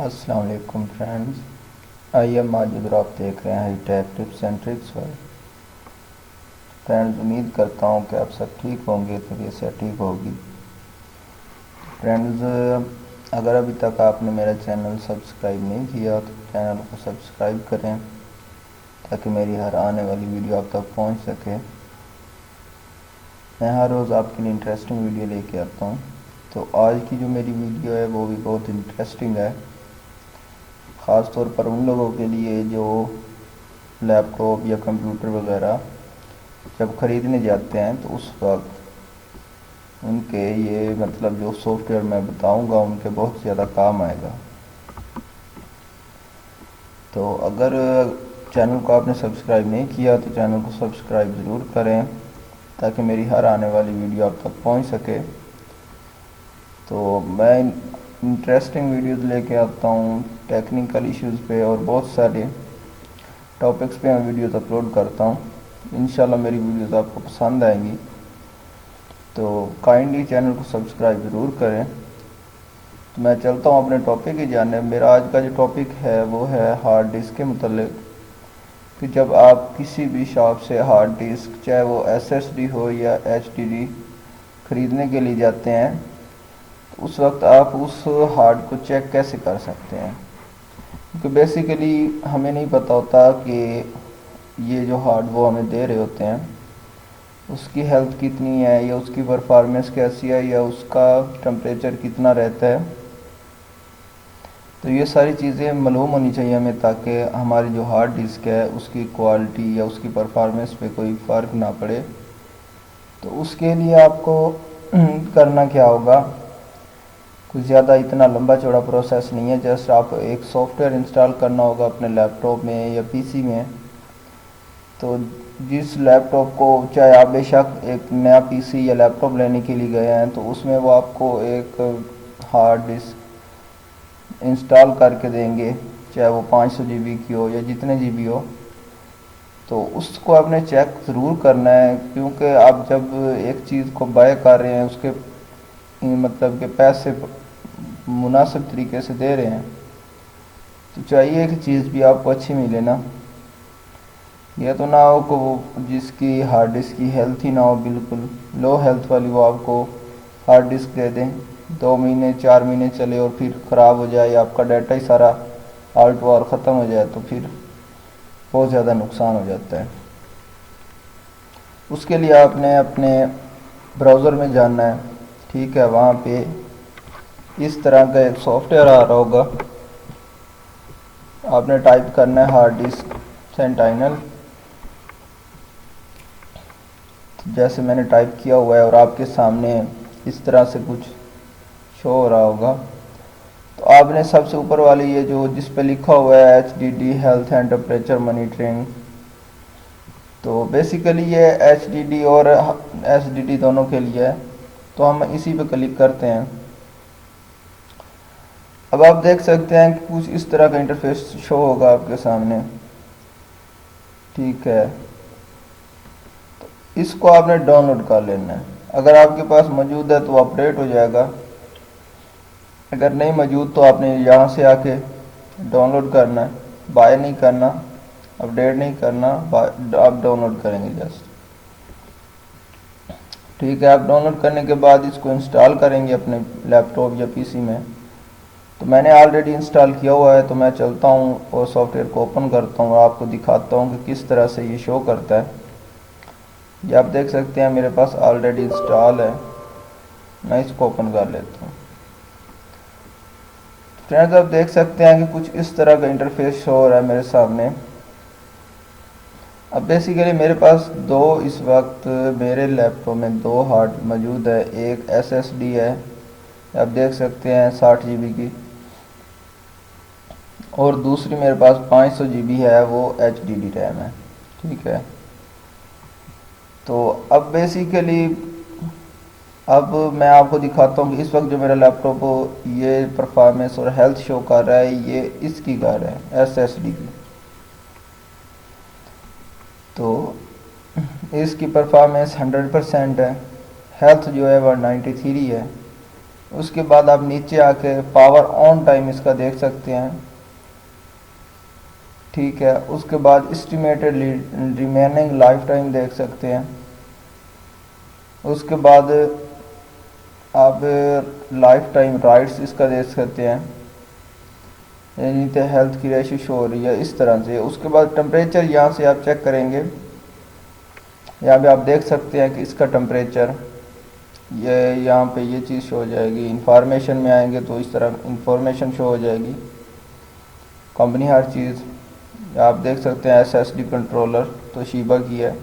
अस्सलाम वालेकुम friends. I am Majid और आप देख रहे हैं high tech tips and tricks world. Friends, उम्मीद करता हूँ कि आप सब ठीक होंगे, तबीयत से ठीक होगी। फ्रेंड्स, अगर अभी तक आपने मेरा चैनल सब्सक्राइब नहीं किया तो चैनल को सब्सक्राइब करें ताकि मेरी हर आने वाली वीडियो आप तक पहुँच सके। मैं हर रोज़ आपके लिए इंटरेस्टिंग वीडियो लेके आता हूँ। तो आज की जो मेरी वीडियो है वो भी बहुत इंटरेस्टिंग है, ख़ास तौर पर उन लोगों के लिए जो लैपटॉप या कंप्यूटर वगैरह जब ख़रीदने जाते हैं तो उस वक्त उनके ये मतलब जो सॉफ्टवेयर मैं बताऊंगा उनके बहुत ज़्यादा काम आएगा। तो अगर चैनल को आपने सब्सक्राइब नहीं किया तो चैनल को सब्सक्राइब ज़रूर करें ताकि मेरी हर आने वाली वीडियो आप तक पहुंच सके। तो मैं इंटरेस्टिंग वीडियोज़ लेके आता हूँ टेक्निकल इश्यूज़ पे और बहुत सारे टॉपिक्स पे मैं वीडियोज़ अपलोड करता हूँ। इंशाल्लाह मेरी वीडियोज़ आपको पसंद आएंगी, तो काइंडली चैनल को सब्सक्राइब ज़रूर करें। तो मैं चलता हूँ अपने टॉपिक की जानिब। मेरा आज का जो टॉपिक है वो है हार्ड डिस्क के मुतल्लिक कि जब आप किसी भी शॉप से हार्ड डिस्क, चाहे वो एसएसडी हो या एचडीडी, ख़रीदने के लिए जाते हैं तो उस वक्त आप उस हार्ड को चेक कैसे कर सकते हैं, क्योंकि बेसिकली हमें नहीं पता होता कि ये जो हार्ड वो हमें दे रहे होते हैं उसकी हेल्थ कितनी है या उसकी परफॉर्मेंस कैसी है या उसका टेम्परेचर कितना रहता है। तो ये सारी चीज़ें मालूम होनी चाहिए हमें ताकि हमारी जो हार्ड डिस्क है उसकी क्वालिटी या उसकी परफॉर्मेंस पे कोई फ़र्क ना पड़े। तो उसके लिए आपको करना क्या होगा, कुछ ज़्यादा इतना लंबा चौड़ा प्रोसेस नहीं है। जस्ट आप एक सॉफ्टवेयर इंस्टॉल करना होगा अपने लैपटॉप में या पीसी में। तो जिस लैपटॉप को, चाहे आप बेशक एक नया पीसी या लैपटॉप लेने के लिए गए हैं तो उसमें वो आपको एक हार्ड डिस्क इंस्टॉल करके देंगे, चाहे वो 500 जीबी की हो या जितने जीबी हो। तो उसको आपने चेक ज़रूर करना है, क्योंकि आप जब एक चीज़ को बाय कर रहे हैं उसके मतलब के पैसे मुनासिब तरीके से दे रहे हैं तो चाहिए कि चीज़ भी आपको अच्छी मिले ना। यह तो ना हो कि वो जिसकी हार्ड डिस्क की हेल्थ ही ना हो, बिल्कुल लो हेल्थ वाली, वो आपको हार्ड डिस्क दे दें, 2 महीने 4 महीने चले और फिर ख़राब हो जाए या आपका डाटा ही सारा आल्ट वार ख़त्म हो जाए तो फिर बहुत ज़्यादा नुकसान हो जाता है। उसके लिए आपने अपने ब्राउज़र में जाना है, ठीक है। वहाँ पे इस तरह का एक सॉफ्टवेयर आ रहा होगा, आपने टाइप करना है हार्ड डिस्क सेंटाइनल। जैसे मैंने टाइप किया हुआ है और आपके सामने इस तरह से कुछ शो हो रहा होगा। तो आपने सबसे ऊपर वाली ये जो जिस पे लिखा हुआ है HDD health and temperature monitoring, तो बेसिकली ये HDD और SDD दोनों के लिए है। तो हम इसी पे क्लिक करते हैं। अब आप देख सकते हैं कि कुछ इस तरह का इंटरफेस शो होगा आपके सामने, ठीक है। इसको आपने डाउनलोड कर लेना है। अगर आपके पास मौजूद है तो अपडेट हो जाएगा, अगर नहीं मौजूद तो आपने यहाँ से आके डाउनलोड करना है, बाय नहीं करना, अपडेट नहीं करना, आप डाउनलोड करेंगे जस्ट, ठीक है। आप डाउनलोड करने के बाद इसको इंस्टॉल करेंगे अपने लैपटॉप या पीसी में। तो मैंने ऑलरेडी इंस्टॉल किया हुआ है, तो मैं चलता हूँ और सॉफ्टवेयर को ओपन करता हूँ और आपको दिखाता हूँ कि किस तरह से ये शो करता है। ये आप देख सकते हैं मेरे पास ऑलरेडी इंस्टॉल है। मैं इसको ओपन कर लेता हूँ। फ्रेंड्स, आप देख सकते हैं कि कुछ इस तरह का इंटरफेस शो हो रहा है मेरे सामने। अब बेसिकली मेरे पास इस वक्त मेरे लैपटॉप में दो हार्ड मौजूद है। एक SSD है, आप देख सकते हैं 60 जीबी की, और दूसरी मेरे पास 500 जीबी है, वो HDD रैम है, ठीक है। तो अब बेसिकली अब मैं आपको दिखाता हूँ कि इस वक्त जो मेरा लैपटॉप ये परफॉर्मेंस और हेल्थ शो कर रहा है, ये इसकी कर रहा है SSD की। तो इसकी परफॉर्मेंस 100% है, हेल्थ जो है वह 93 है। उसके बाद आप नीचे आके पावर ऑन टाइम इसका देख सकते हैं, ठीक है। उसके बाद एस्टिमेटेड रिमेनिंग लाइफ टाइम देख सकते हैं। उसके बाद आप लाइफ टाइम राइट्स इसका देख सकते हैं, यानी तो हेल्थ की रेशो शो हो रही है इस तरह से। उसके बाद टेम्परेचर यहाँ से आप चेक करेंगे, यहाँ पे आप देख सकते हैं कि इसका टेम्परेचर ये यहाँ पे ये चीज़ शो हो जाएगी। इंफॉर्मेशन में आएंगे तो इस तरह इंफॉर्मेशन शो हो जाएगी, कंपनी हर चीज़ आप देख सकते हैं। SSD कंट्रोलर तो शीबा की है।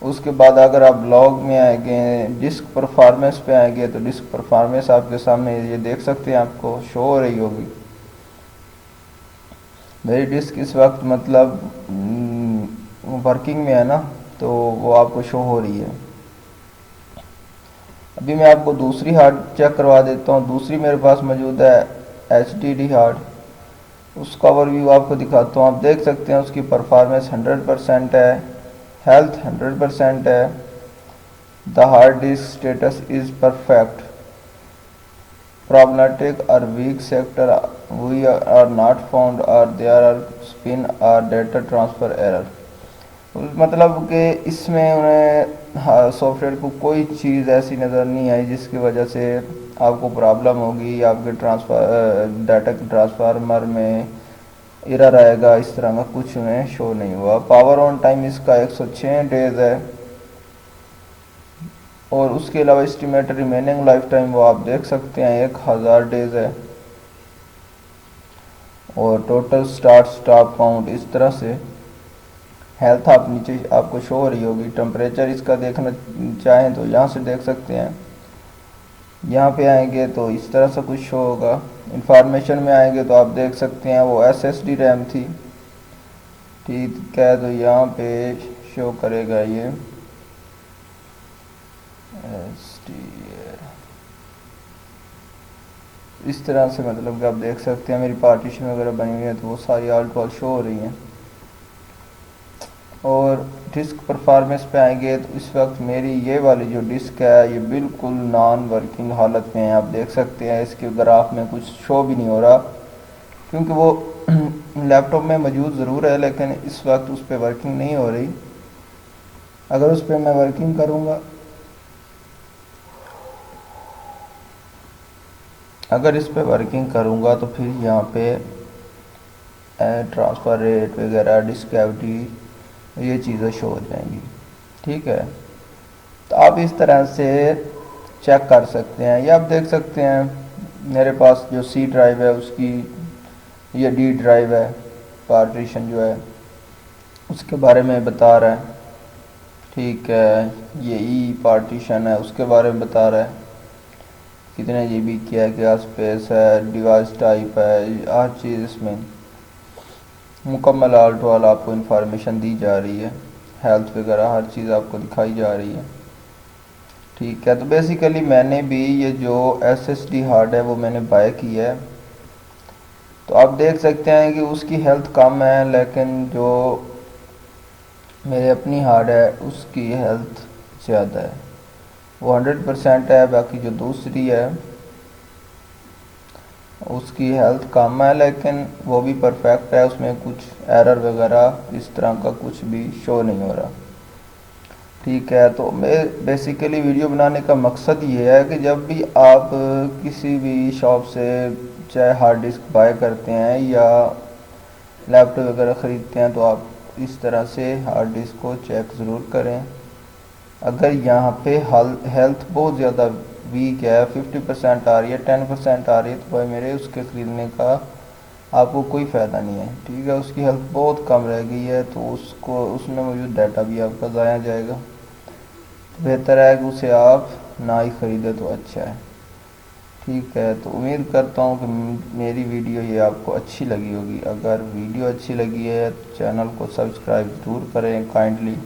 उसके बाद अगर आप लॉग में आएंगे, डिस्क परफॉर्मेंस पे आएंगे तो डिस्क परफॉर्मेंस आपके सामने ये देख सकते हैं, आपको शो हो रही होगी। मेरी डिस्क इस वक्त मतलब वर्किंग में है ना, तो वो आपको शो हो रही है। अभी मैं आपको दूसरी हार्ड चेक करवा देता हूँ। दूसरी मेरे पास मौजूद है HDD हार्ड, उसका ओवरव्यू आपको दिखाता हूँ। आप देख सकते हैं उसकी परफॉर्मेंस 100% है, हेल्थ 100% है। The hard disk status is perfect, problematic or weak sector we are not found, or there are spin or data transfer error। मतलब कि इसमें उन्हें सॉफ्टवेयर को कोई चीज़ ऐसी नज़र नहीं आई जिसकी वजह से आपको प्रॉब्लम होगी, आपके डाटा के ट्रांसफार्मर में एरर आएगा, इस तरह का कुछ उन्हें शो नहीं हुआ। पावर ऑन टाइम इसका 106 डेज है, और उसके अलावा एस्टिमेटेड रिमेनिंग लाइफ टाइम वो आप देख सकते हैं 1000 डेज है। और टोटल स्टार्ट स्टॉप काउंट इस तरह से। हेल्थ आप नीचे आपको शो हो रही होगी। टेम्परेचर इसका देखना चाहें तो यहाँ से देख सकते हैं, यहाँ पे आएंगे तो इस तरह से कुछ शो होगा। इंफॉर्मेशन में आएंगे तो आप देख सकते हैं वो SSD रैम थी, ठीक है। तो यहाँ पे शो करेगा ये इस तरह से, मतलब कि आप देख सकते हैं मेरी पार्टीशन वगैरह बनी हुई है तो वो सारी आल्ट वाल शो हो रही हैं। और डिस्क परफॉर्मेंस पे आएंगे तो इस वक्त मेरी ये वाली जो डिस्क है ये बिल्कुल नॉन वर्किंग हालत में है। आप देख सकते हैं इसके ग्राफ में कुछ शो भी नहीं हो रहा, क्योंकि वो लैपटॉप में मौजूद ज़रूर है लेकिन इस वक्त उस पर वर्किंग नहीं हो रही। अगर उस पर मैं वर्किंग करूँगा, अगर इस पे वर्किंग करूँगा तो फिर यहाँ पे ट्रांसफ़र रेट वगैरह, डिस्क कैविटी, ये चीज़ें शो हो जाएंगी, ठीक है। तो आप इस तरह से चेक कर सकते हैं। ये आप देख सकते हैं मेरे पास जो C ड्राइव है उसकी, ये D ड्राइव है, पार्टीशन जो है उसके बारे में बता रहा है, ठीक है। ये E पार्टीशन है उसके बारे में बता रहा है, कितने GB की है, क्या स्पेस है, डिवाइस टाइप है, हर चीज़ इसमें मुकम्मल आल्ट वाला आपको इन्फॉर्मेशन दी जा रही है। हेल्थ वगैरह हर चीज़ आपको दिखाई जा रही है, ठीक है। तो बेसिकली मैंने भी ये जो SSD हार्ड है वो मैंने बाय की है। तो आप देख सकते हैं कि उसकी हेल्थ कम है, लेकिन जो मेरे अपनी हार्ड है उसकी हेल्थ ज़्यादा है, वो 100% है। बाकी जो दूसरी है उसकी हेल्थ कम है लेकिन वो भी परफेक्ट है, उसमें कुछ एरर वगैरह इस तरह का कुछ भी शो नहीं हो रहा, ठीक है। तो मैं बेसिकली वीडियो बनाने का मकसद ये है कि जब भी आप किसी भी शॉप से चाहे हार्ड डिस्क बाय करते हैं या लैपटॉप वगैरह ख़रीदते हैं तो आप इस तरह से हार्ड डिस्क को चेक ज़रूर करें। अगर यहाँ पे हेल्थ बहुत ज़्यादा वीक है, 50% आ रही है, 10% आ रही है, तो भाई मेरे उसके ख़रीदने का आपको कोई फ़ायदा नहीं है, ठीक है। उसकी हेल्थ बहुत कम रह गई है तो उसको उसमें मौजूद डाटा भी आपका ज़ाया जाएगा। बेहतर है कि उसे आप ना ही ख़रीदें तो अच्छा है, ठीक है। तो उम्मीद करता हूँ कि मेरी वीडियो ये आपको अच्छी लगी होगी। अगर वीडियो अच्छी लगी है तो चैनल को सब्सक्राइब ज़रूर करें काइंडली।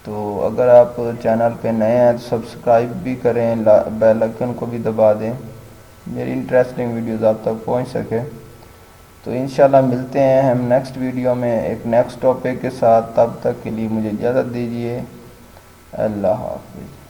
तो अगर आप चैनल पे नए हैं तो सब्सक्राइब भी करें, बेल आइकन को भी दबा दें, मेरी इंटरेस्टिंग वीडियोस आप तक पहुंच सके। तो इंशाल्लाह मिलते हैं हम नेक्स्ट वीडियो में एक नेक्स्ट टॉपिक के साथ। तब तक के लिए मुझे इजाज़त दीजिए। अल्लाह हाफ़िज़।